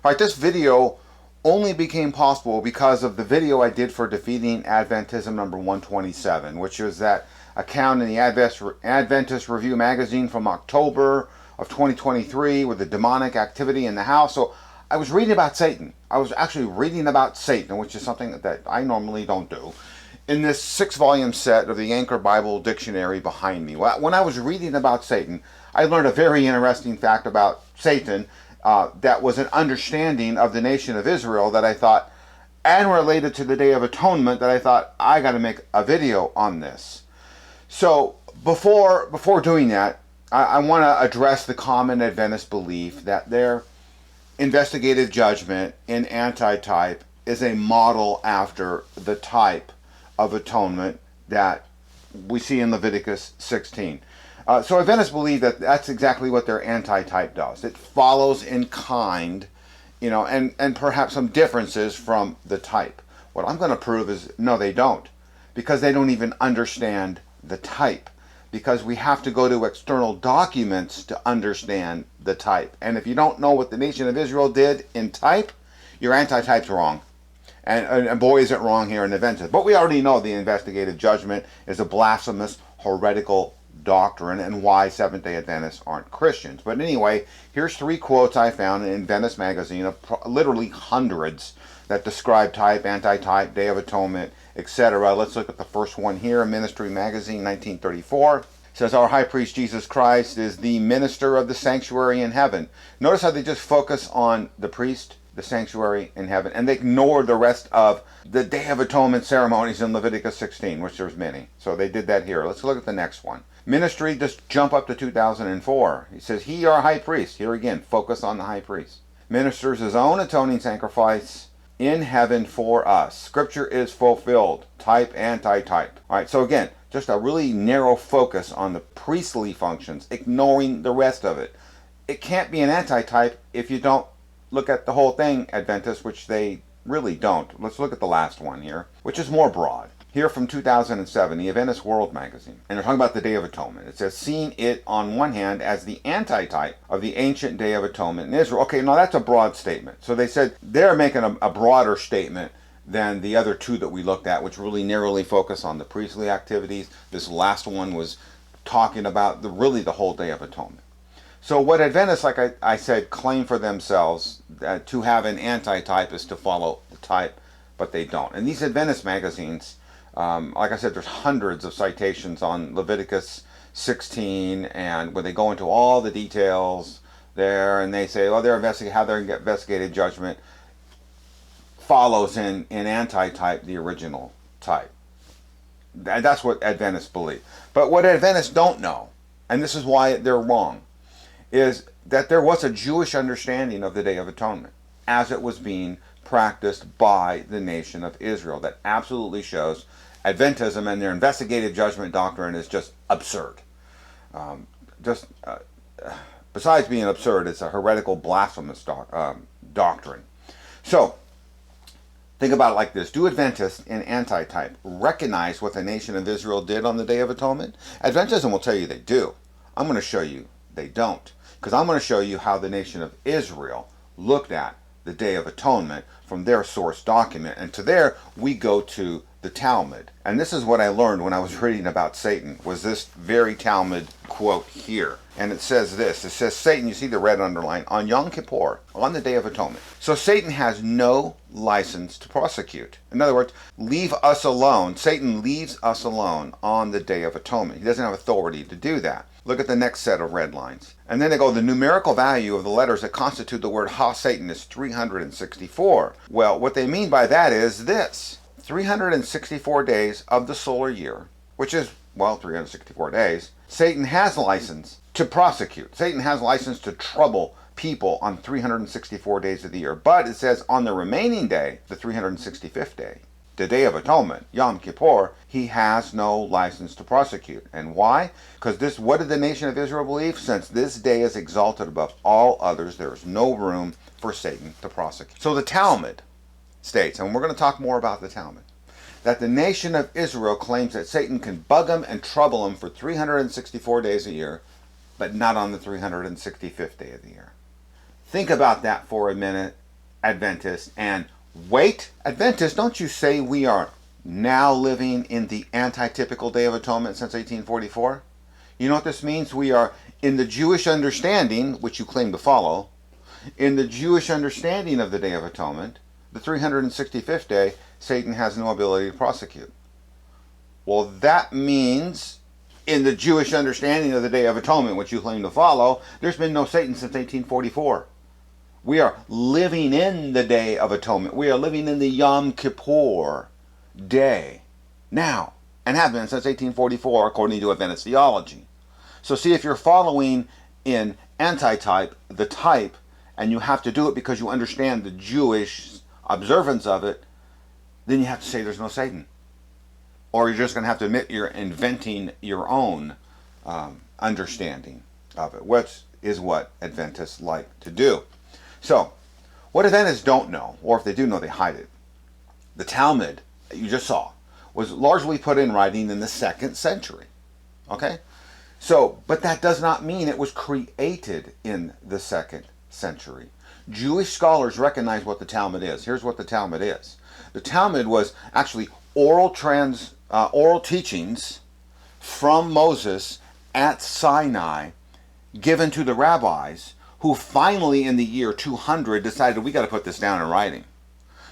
All right, this video only became possible because of the video I did for Defeating Adventism number 127, which was that account in the Adventist Review magazine from October of 2023 with the demonic activity in the house. So I was reading about Satan. I was actually reading about Satan, which is something that I normally don't do, in this 6-volume set of the Anchor Bible Dictionary behind me. When I was reading about Satan, I learned a very interesting fact about Satan that was an understanding of the nation of Israel that I thought, and related to the Day of Atonement, that I thought, I got to make a video on this. So before doing that, I want to address the common Adventist belief that their investigative judgment in antitype is a model after the type of atonement that we see in Leviticus 16. So Adventists believe that that's exactly what their antitype does. It follows in kind, and perhaps some differences from the type. What I'm going to prove is no, they don't, because they don't even understand the type, because we have to go to external documents to understand the type. And if you don't know what the nation of Israel did in type, your antitype's wrong. And boy, is it wrong here in Adventism. But we already know the investigative judgment is a blasphemous, heretical doctrine, and why Seventh-day Adventists aren't Christians. But anyway, here's 3 quotes I found in Adventist magazine of literally hundreds that describe type, antitype, Day of Atonement, etc. Let's look at the first one here, Ministry Magazine, 1934. It says, our high priest Jesus Christ is the minister of the sanctuary in heaven. Notice how they just focus on the priest, the sanctuary in heaven, and they ignore the rest of the Day of Atonement ceremonies in Leviticus 16, which there's many. So they did that here. Let's look at the next one. Ministry, just jump up to 2004. He says, he, our high priest, here again, focus on the high priest, ministers his own atoning sacrifice in heaven for us. Scripture is fulfilled. Type, antitype. All right, so again, just a really narrow focus on the priestly functions, ignoring the rest of it. It can't be an antitype if you don't look at the whole thing, Adventists, which they really don't. Let's look at the last one here, which is more broad. Here from 2007, the Adventist World magazine, and they're talking about the Day of Atonement. It says, seeing it on one hand as the antitype of the ancient Day of Atonement in Israel. Okay, now that's a broad statement. So they said they're making a broader statement than the other 2 that we looked at, which really narrowly focus on the priestly activities. This last one was talking about really the whole Day of Atonement. So what Adventists, like I said, claim for themselves to have an antitype is to follow the type, but they don't. And these Adventist magazines, like I said, there's hundreds of citations on Leviticus 16, and where they go into all the details there, and they say, how their investigative judgment follows in antitype the original type. That's what Adventists believe. But what Adventists don't know, and this is why they're wrong, is that there was a Jewish understanding of the Day of Atonement as it was being practiced by the nation of Israel that absolutely shows Adventism and their investigative judgment doctrine is just absurd. Besides being absurd, it's a heretical, blasphemous doctrine. So, think about it like this. Do Adventists in antitype recognize what the nation of Israel did on the Day of Atonement? Adventism will tell you they do. I'm going to show you they don't. Because I'm going to show you how the nation of Israel looked at the Day of Atonement from their source document. And to there, we go to the Talmud. And this is what I learned when I was reading about Satan, was this very Talmud quote here. And it says this. It says, Satan, you see the red underline, on Yom Kippur, on the Day of Atonement. So Satan has no license to prosecute. In other words, leave us alone. Satan leaves us alone on the Day of Atonement. He doesn't have authority to do that. Look at the next set of red lines. And then they go, the numerical value of the letters that constitute the word Ha-Satan is 364. Well, what they mean by that is this. 364 days of the solar year, which is, 364 days, Satan has license to prosecute. Satan has license to trouble people on 364 days of the year. But it says on the remaining day, the 365th day, the Day of Atonement, Yom Kippur, he has no license to prosecute. And why? Because what did the nation of Israel believe? Since this day is exalted above all others, there is no room for Satan to prosecute. So the Talmud states, and we're going to talk more about the Talmud, that the nation of Israel claims that Satan can bug them and trouble them for 364 days a year, but not on the 365th day of the year. Think about that for a minute, Adventist. And wait, Adventists, don't you say we are now living in the anti-typical Day of Atonement since 1844? You know what this means? We are in the Jewish understanding, which you claim to follow, in the Jewish understanding of the Day of Atonement, the 365th day, Satan has no ability to prosecute. Well, that means in the Jewish understanding of the Day of Atonement, which you claim to follow, there's been no Satan since 1844. We are living in the Day of Atonement. We are living in the Yom Kippur day now, and have been since 1844 according to Adventist theology. So see, if you're following in antitype, the type, and you have to do it because you understand the Jewish observance of it, then you have to say there's no Satan. Or you're just going to have to admit you're inventing your own understanding of it, which is what Adventists like to do. So, what Adventists don't know, or if they do know, they hide it. The Talmud that you just saw was largely put in writing in the 2nd century. Okay? So, but that does not mean it was created in the 2nd century. Jewish scholars recognize what the Talmud is. Here's what the Talmud is. The Talmud was actually oral teachings from Moses at Sinai given to the rabbis, who finally in the year 200 decided we got to put this down in writing.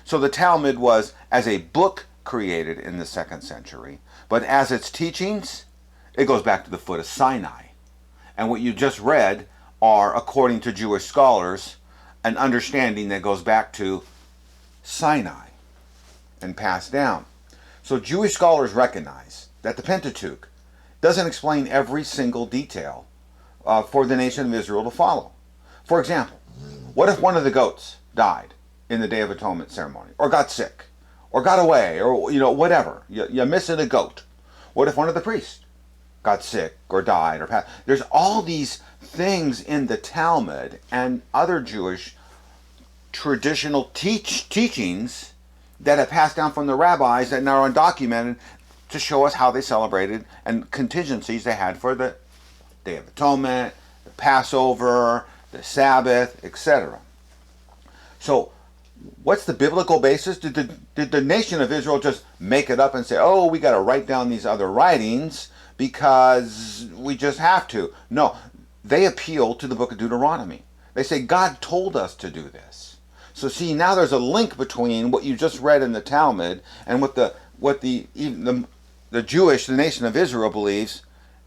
So the Talmud was as a book created in the 2nd century, but as its teachings, it goes back to the foot of Sinai. And what you just read are, according to Jewish scholars, an understanding that goes back to Sinai and passed down. So Jewish scholars recognize that the Pentateuch doesn't explain every single detail for the nation of Israel to follow. For example, what if one of the goats died in the Day of Atonement ceremony, or got sick, or got away, or whatever? You're missing a goat. What if one of the priests got sick, or died, or passed? There's all these things in the Talmud and other Jewish traditional teachings that have passed down from the rabbis that now are undocumented to show us how they celebrated and contingencies they had for the Day of Atonement, the Passover, the Sabbath, etc. So, what's the biblical basis? Did the nation of Israel just make it up and say, oh, we got to write down these other writings because we just have to? No, they appeal to the book of Deuteronomy. They say, God told us to do this. So see, now there's a link between what you just read in the Talmud and what the Jewish, the nation of Israel, believes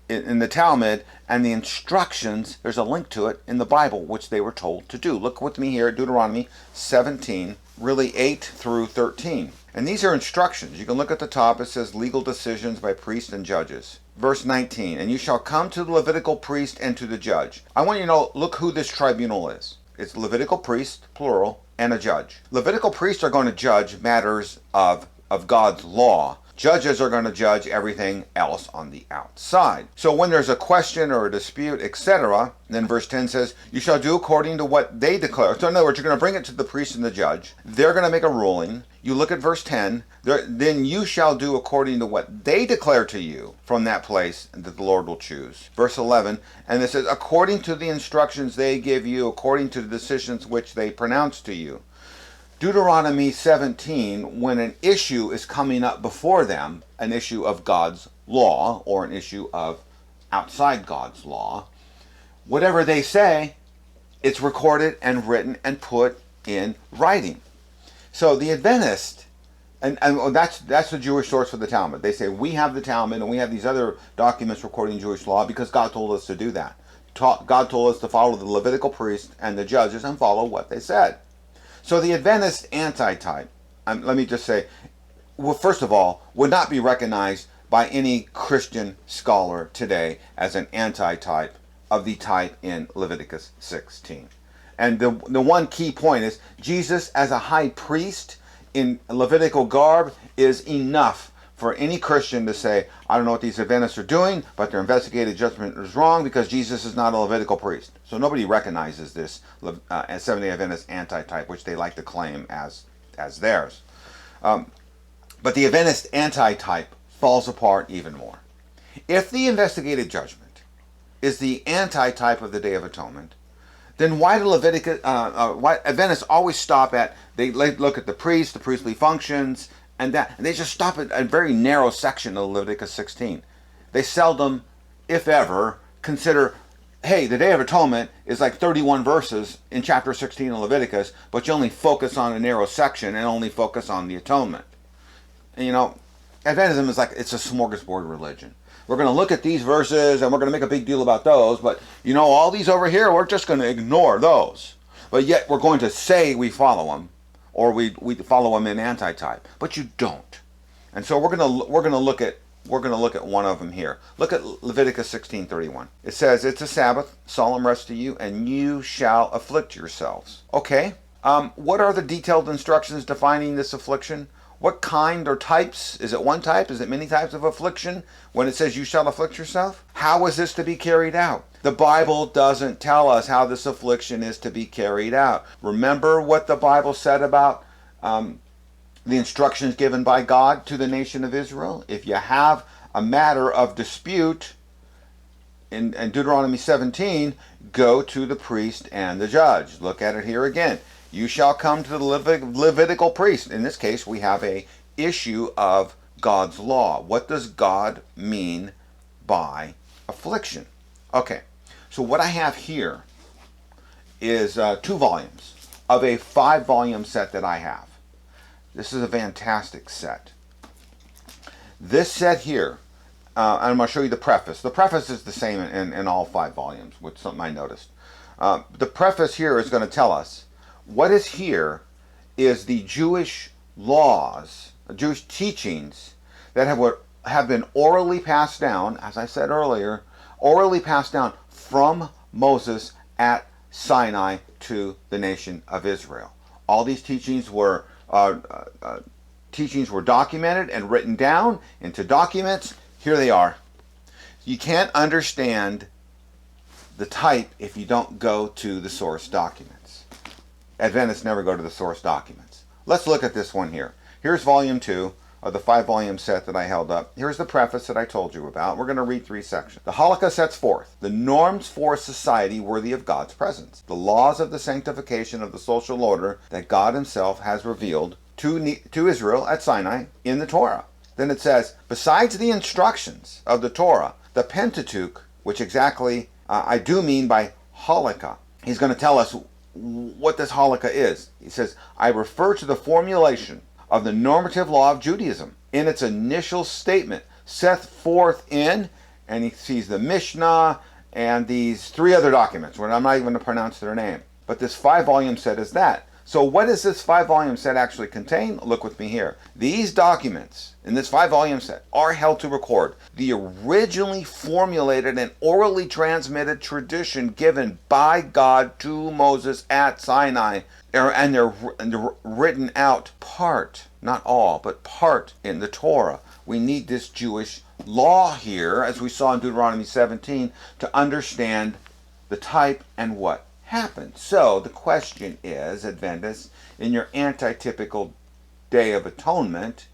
in the Talmud, and the instructions. There's a link to it in the Bible, which they were told to do. Look with me here at Deuteronomy 17, really 8 through 13. And these are instructions. You can look at the top. It says legal decisions by priests and judges. Verse 19, and you shall come to the Levitical priest and to the judge. I want you to know, look who this tribunal is. It's Levitical priest, plural, and a judge. Levitical priests are going to judge matters of God's law. Judges are going to judge everything else on the outside. So when there's a question or a dispute, etc., then verse 10 says, you shall do according to what they declare. So in other words, you're going to bring it to the priest and the judge. They're going to make a ruling. You look at verse 10, then you shall do according to what they declare to you from that place that the Lord will choose. Verse 11, and it says, according to the instructions they give you, according to the decisions which they pronounce to you. Deuteronomy 17, when an issue is coming up before them, an issue of God's law or an issue of outside God's law, whatever they say, it's recorded and written and put in writing. So the Adventist, and that's the Jewish source for the Talmud. They say we have the Talmud and we have these other documents recording Jewish law because God told us to do that. God told us to follow the Levitical priest and the judges and follow what they said. So the Adventist antitype, let me just say, well, first of all, would not be recognized by any Christian scholar today as an antitype of the type in Leviticus 16. And the one key point is Jesus as a high priest in Levitical garb is enough for any Christian to say, I don't know what these Adventists are doing, but their investigative judgment is wrong because Jesus is not a Levitical priest. So nobody recognizes this Seventh-day Adventist antitype, which they like to claim as theirs. But the Adventist antitype falls apart even more. If the investigative judgment is the antitype of the Day of Atonement, then why do why Adventists always stop at, they look at the priest, the priestly functions, and they just stop at a very narrow section of Leviticus 16. They seldom, if ever, consider, hey, the Day of Atonement is like 31 verses in chapter 16 of Leviticus, but you only focus on a narrow section and only focus on the atonement. And, you know, Adventism is like, it's a smorgasbord religion. We're going to look at these verses and we're going to make a big deal about those, but, you know, all these over here, we're just going to ignore those. But yet we're going to say we follow them, or we follow them in antitype, but you don't. And so we're going to look at one of them here. Look at Leviticus 16:31. It says, "It's a Sabbath, solemn rest to you, and you shall afflict yourselves." Okay. What are the detailed instructions defining this affliction? What kind or types? Is it one type? Is it many types of affliction when it says you shall afflict yourself? How is this to be carried out? The Bible doesn't tell us how this affliction is to be carried out. Remember what the Bible said about the instructions given by God to the nation of Israel? If you have a matter of dispute in Deuteronomy 17, go to the priest and the judge. Look at it here again. You shall come to the Levitical priest. In this case, we have a issue of God's law. What does God mean by affliction? Okay, so what I have here is 2 volumes of a 5-volume set that I have. This is a fantastic set. This set here, I'm going to show you the preface. The preface is the same in all 5 volumes, which is something I noticed. The preface here is going to tell us what is here is the Jewish laws, Jewish teachings that have been orally passed down, as I said earlier, orally passed down from Moses at Sinai to the nation of Israel. All these teachings were documented and written down into documents. Here they are. You can't understand the type if you don't go to the source documents. Adventists never go to the source documents. Let's look at this one here. Here's volume 2 of the 5-volume set that I held up. Here's the preface that I told you about. We're going to read 3 sections. The Halakha sets forth the norms for a society worthy of God's presence, the laws of the sanctification of the social order that God himself has revealed to Israel at Sinai in the Torah. Then it says, besides the instructions of the Torah, the Pentateuch, which exactly I do mean by Halakha. He's going to tell us what this Halakha is. He says, I refer to the formulation of the normative law of Judaism in its initial statement set forth in, and he sees the Mishnah and these 3 other documents, where I'm not even going to pronounce their name. But this 5-volume set is that. So what does this 5-volume set actually contain? Look with me here. These documents in this 5-volume set are held to record the originally formulated and orally transmitted tradition given by God to Moses at Sinai. And they're written out part, not all, but part in the Torah. We need this Jewish law here, as we saw in Deuteronomy 17, to understand the type and what happened. So the question is, Adventists, in your antitypical Day of Atonement,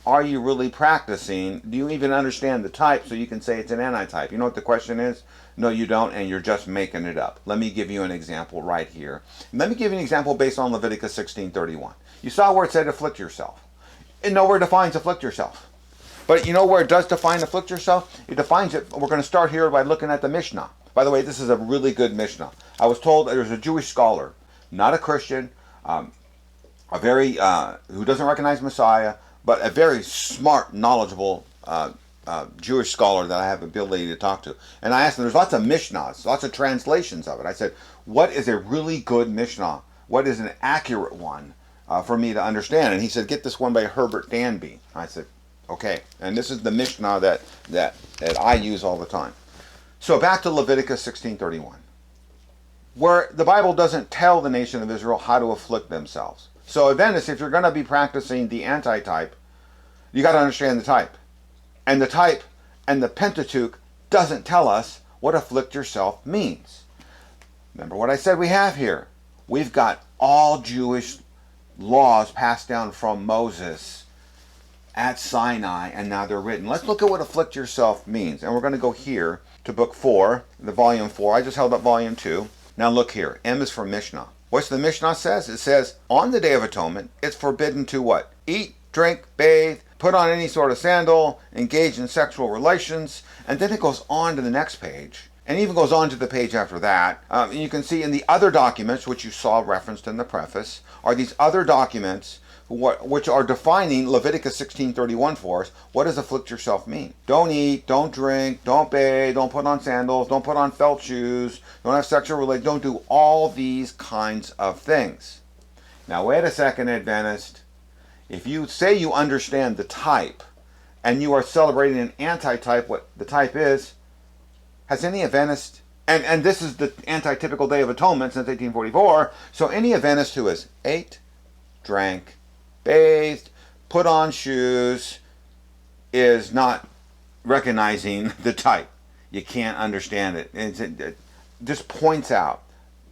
are you really practicing? Do you even understand the type so you can say it's an antitype? You know what the question is? No, you don't, and you're just making it up. Let me give you an example right here. Let me give you an example based on Leviticus 16:31. You saw where it said afflict yourself. It nowhere defines afflict yourself. But you know where it does define afflict yourself? It defines it. We're going to start here by looking at the Mishnah. By the way, this is a really good Mishnah. I was told there's a Jewish scholar, not a Christian, a very who doesn't recognize Messiah, but a very smart, knowledgeable Jewish scholar that I have the ability to talk to. And I asked him, there's lots of Mishnahs, lots of translations of it. I said, what is a really good Mishnah? What is an accurate one for me to understand? And he said, get this one by Herbert Danby. I said, okay. And this is the Mishnah that I use all the time. So back to Leviticus 16:31, where the Bible doesn't tell the nation of Israel how to afflict themselves. So Adventists, if you're going to be practicing the antitype, you got to understand the type. And the type and the Pentateuch doesn't tell us what afflict yourself means. Remember what I said we have here. We've got all Jewish laws passed down from Moses at Sinai, and now they're written. Let's look at what afflict yourself means. And we're going to go here to book 4, the volume 4. I just held up volume 2. Now look here, M is for Mishnah. What's the Mishnah says? It says, on the Day of Atonement, it's forbidden to what? Eat, drink, bathe, put on any sort of sandal, engage in sexual relations, and then it goes on to the next page, and even goes on to the page after that. And you can see in the other documents, which you saw referenced in the preface, are these other documents which are defining Leviticus 16:31 for us. What does afflict yourself mean? Don't eat, don't drink, don't bathe, don't put on sandals, don't put on felt shoes, don't have sexual relations, don't do all these kinds of things. Now wait a second, Adventist. If you say you understand the type and you are celebrating an antitype, what the type is, has any Adventist, and this is the antitypical Day of Atonement since 1844, so any Adventist who has ate, drank, bathed, put on shoes, is not recognizing the type. You can't understand it. It just points out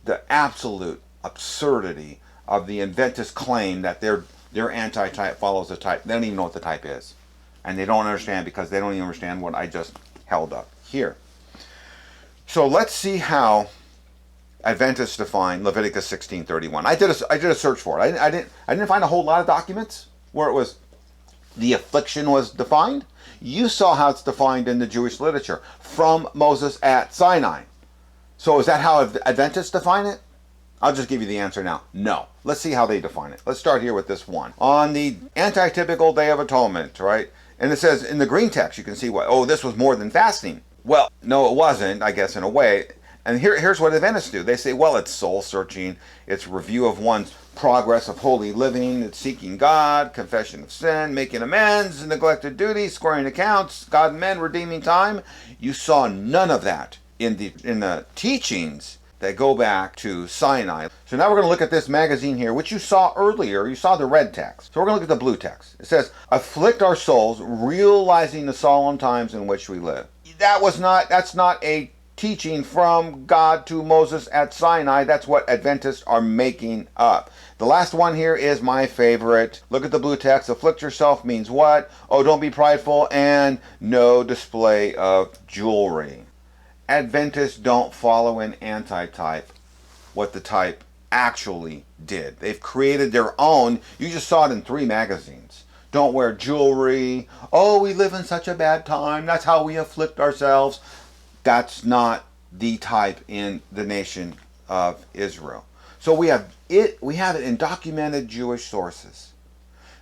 the absolute absurdity of the Adventist claim that their antitype follows the type. They don't even know what the type is. And they don't understand because they don't even understand what I just held up here. So let's see how Adventists define Leviticus 16:31. I did a search for it. I didn't find a whole lot of documents where it was the affliction was defined. You saw how it's defined in the Jewish literature from Moses at Sinai. So is that how Adventists define it? I'll just give you the answer now. No. Let's see how they define it. Let's start here with this one. On the antitypical Day of Atonement, right? And it says in the green text, you can see this was more than fasting. Well, no, it wasn't, I guess, in a way. And here's what Adventists do. They say, well, it's soul-searching, it's review of one's progress of holy living, it's seeking God, confession of sin, making amends, neglected duties, squaring accounts, God and men, redeeming time. You saw none of that in the teachings that go back to Sinai. So now we're going to look at this magazine here, which you saw earlier. You saw the red text. So we're going to look at the blue text. It says, afflict our souls, realizing the solemn times in which we live. That's not a teaching from God to Moses at Sinai. That's what Adventists are making up. The last one here is my favorite. Look at the blue text. Afflict yourself means what? Oh, don't be prideful, and no display of jewelry. Adventists don't follow an antitype, what the type actually did. They've created their own. You just saw it in 3 magazines. Don't wear jewelry. Oh, we live in such a bad time. That's how we afflict ourselves. That's not the type in the nation of Israel. So we have it in documented Jewish sources.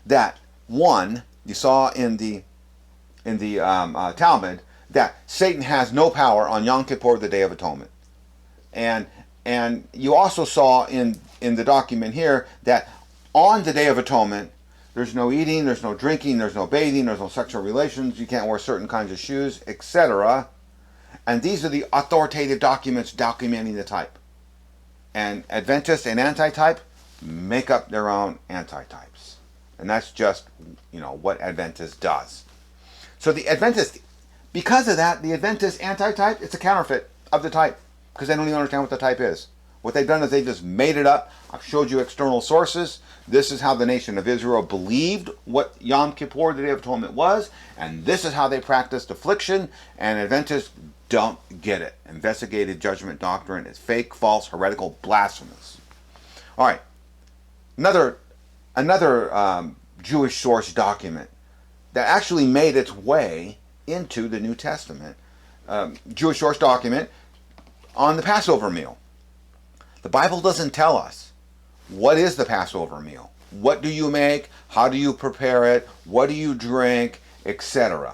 That one, you saw in the Talmud, that Satan has no power on Yom Kippur, the Day of Atonement. And you also saw in the document here that on the Day of Atonement, there's no eating, there's no drinking, there's no bathing, there's no sexual relations, you can't wear certain kinds of shoes, etc. And these are the authoritative documents documenting the type. And Adventists and antitype make up their own antitypes. And that's just, what Adventist does. So the Adventist, because of that, the Adventist antitype, it's a counterfeit of the type. Because they don't even understand what the type is. What they've done is they just made it up. I've showed you external sources. This is how the nation of Israel believed what Yom Kippur, the Day of Atonement, was. And this is how they practiced affliction. And Adventists don't get it. Investigative Judgment doctrine is fake, false, heretical, blasphemous. All right. Another Jewish source document that actually made its way into the New Testament. Jewish source document on the Passover meal. The Bible doesn't tell us what is the Passover meal. What do you make? How do you prepare it? What do you drink? Etc.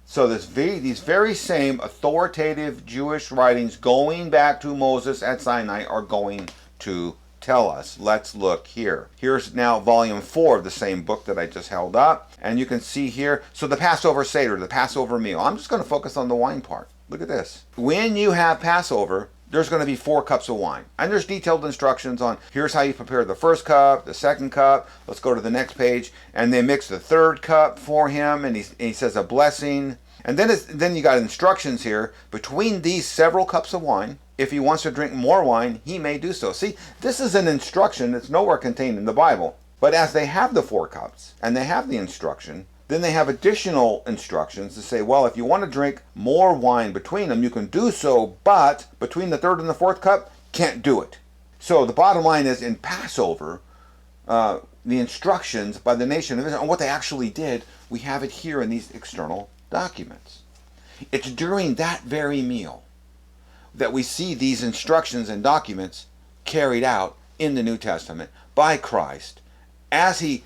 So these very same authoritative Jewish writings going back to Moses at Sinai are going to tell us. Let's look here. Here's now volume 4 of the same book that I just held up. And you can see here, so the Passover Seder, the Passover meal. I'm just going to focus on the wine part. Look at this. When you have Passover, there's going to be 4 cups of wine. And there's detailed instructions on here's how you prepare the first cup, the second cup. Let's go to the next page. And they mix the third cup for him, and he says a blessing. And then you got instructions here. Between these several cups of wine, if he wants to drink more wine, he may do so. See, this is an instruction that's nowhere contained in the Bible. But as they have the 4 cups, and they have the instruction, then they have additional instructions to say, if you want to drink more wine between them, you can do so, but between the third and the fourth cup, can't do it. So the bottom line is, in Passover, the instructions by the nation of Israel on what they actually did, we have it here in these external documents. It's during that very meal that we see these instructions and documents carried out in the New Testament by Christ as he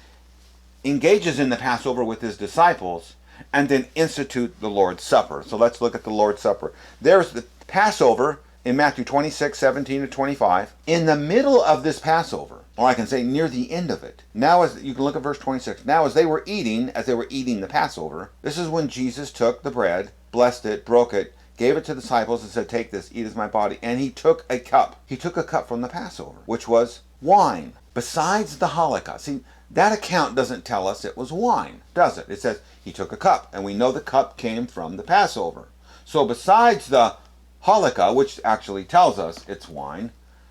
engages in the Passover with his disciples and then institute the Lord's Supper. So let's look at the Lord's Supper. There's the Passover in Matthew 26, 17 to 25. In the middle of this Passover, or I can say near the end of it, now as you can look at verse 26, now as they were eating the Passover, this is when Jesus took the bread, blessed it, broke it, gave it to the disciples and said, take this, eat as my body. And he took a cup. He took a cup from the Passover, which was wine. Besides the Holocaust. See, that account doesn't tell us it was wine, does it? It says he took a cup, and we know the cup came from the Passover. So besides the Holocaust, which actually tells us it's wine,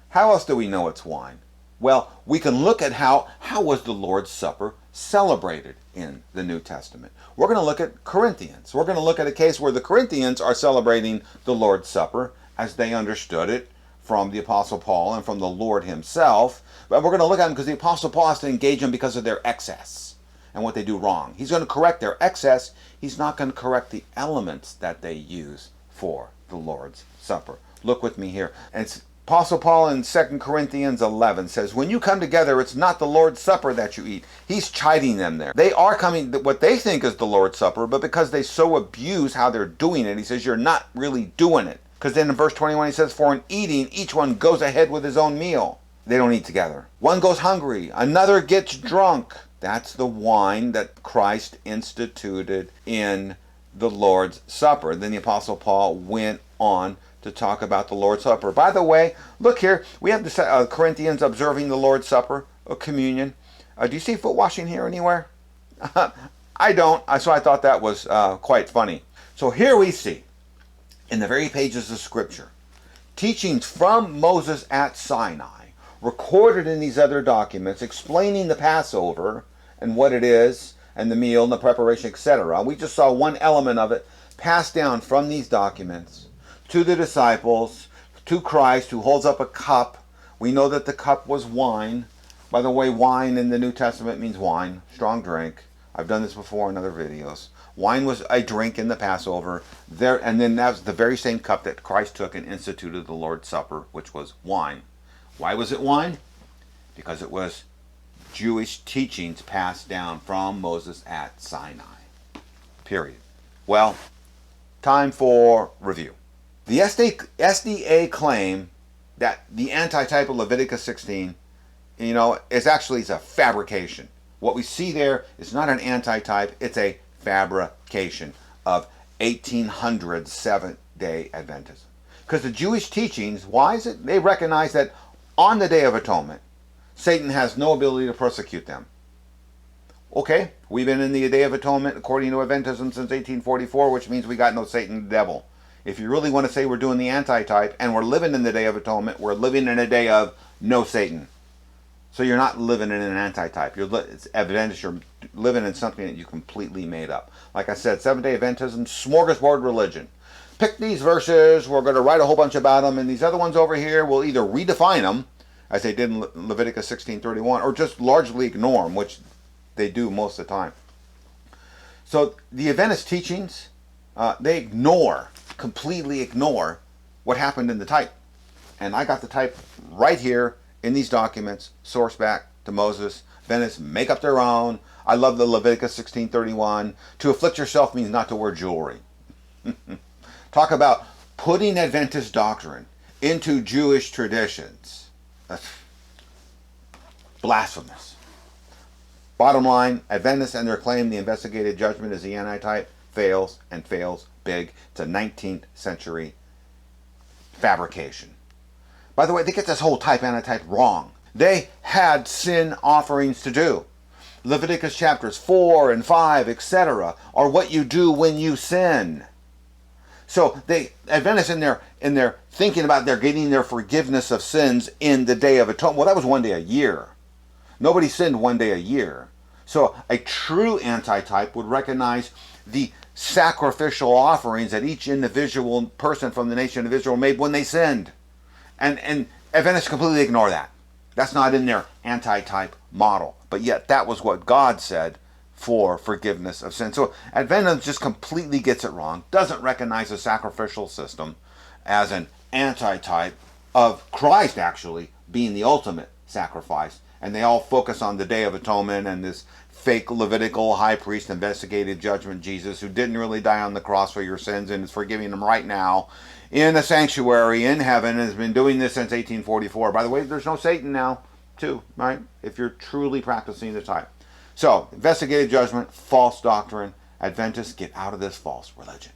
how else do we know it's wine? Well, we can look at how was the Lord's Supper celebrated in the New Testament. We're going to look at Corinthians. We're going to look at a case where the Corinthians are celebrating the Lord's Supper as they understood it from the Apostle Paul and from the Lord himself. But we're going to look at them because the Apostle Paul has to engage them because of their excess and what they do wrong. He's going to correct their excess. He's not going to correct the elements that they use for the Lord's Supper. Look with me here. And it's Apostle Paul in 2 Corinthians 11 says, when you come together, it's not the Lord's Supper that you eat. He's chiding them there. They are coming, what they think is the Lord's Supper, but because they so abuse how they're doing it, he says, you're not really doing it. Because then in verse 21 he says, for in eating, each one goes ahead with his own meal. They don't eat together. One goes hungry, another gets drunk. That's the wine that Christ instituted in the Lord's Supper. Then the Apostle Paul went on to talk about the Lord's Supper. By the way, look here, we have the Corinthians observing the Lord's Supper, communion. Do you see foot washing here anywhere? I don't, so I thought that was quite funny. So here we see, in the very pages of Scripture, teachings from Moses at Sinai, recorded in these other documents, explaining the Passover and what it is, and the meal and the preparation, etc. We just saw one element of it passed down from these documents to the disciples, to Christ, who holds up a cup. We know that the cup was wine. By the way, wine in the New Testament means wine, strong drink. I've done this before in other videos. Wine was a drink in the Passover. And then that was the very same cup that Christ took and instituted the Lord's Supper, which was wine. Why was it wine? Because it was Jewish teachings passed down from Moses at Sinai. Period. Well, time for review. The SDA claim that the antitype of Leviticus 16, is actually a fabrication. What we see there is not an antitype, it's a fabrication of 1800 Seventh-day Adventism. Because the Jewish teachings, why is it? They recognize that on the Day of Atonement, Satan has no ability to persecute them. Okay, we've been in the Day of Atonement according to Adventism since 1844, which means we got no Satan, the devil. If you really want to say we're doing the antitype and we're living in the Day of Atonement, we're living in a day of no Satan. So you're not living in an antitype. It's Adventist. You're living in something that you completely made up. Like I said, Seventh-day Adventism, smorgasbord religion. Pick these verses. We're going to write a whole bunch about them. And these other ones over here, we'll either redefine them, as they did in Leviticus 16:31, or just largely ignore them, which they do most of the time. So the Adventist teachings, they completely ignore what happened in the type. And I got the type right here in these documents, source back to Moses. Adventists make up their own. I love the Leviticus 16:31. To afflict yourself means not to wear jewelry. Talk about putting Adventist doctrine into Jewish traditions. That's blasphemous. Bottom line, Adventists and their claim the investigative judgment is the antitype fails, and fails big. It's a 19th century fabrication. By the way, they get this whole type antitype wrong. They had sin offerings to do. Leviticus chapters 4 and 5, etc., are what you do when you sin. So Adventists in their thinking about their getting their forgiveness of sins in the Day of Atonement. Well, that was one day a year. Nobody sinned one day a year. So a true antitype would recognize the sacrificial offerings that each individual person from the nation of Israel made when they sinned. And Adventists completely ignore that. That's not in their antitype model. But yet that was what God said for forgiveness of sin. So Adventism just completely gets it wrong, doesn't recognize the sacrificial system as an antitype of Christ actually being the ultimate sacrifice. And they all focus on the Day of Atonement and this fake Levitical high priest, investigative judgment Jesus, who didn't really die on the cross for your sins and is forgiving them right now in a sanctuary in heaven, and has been doing this since 1844. By the way, there's no Satan now, too, right? If you're truly practicing the type. So, investigative judgment, false doctrine. Adventists, get out of this false religion.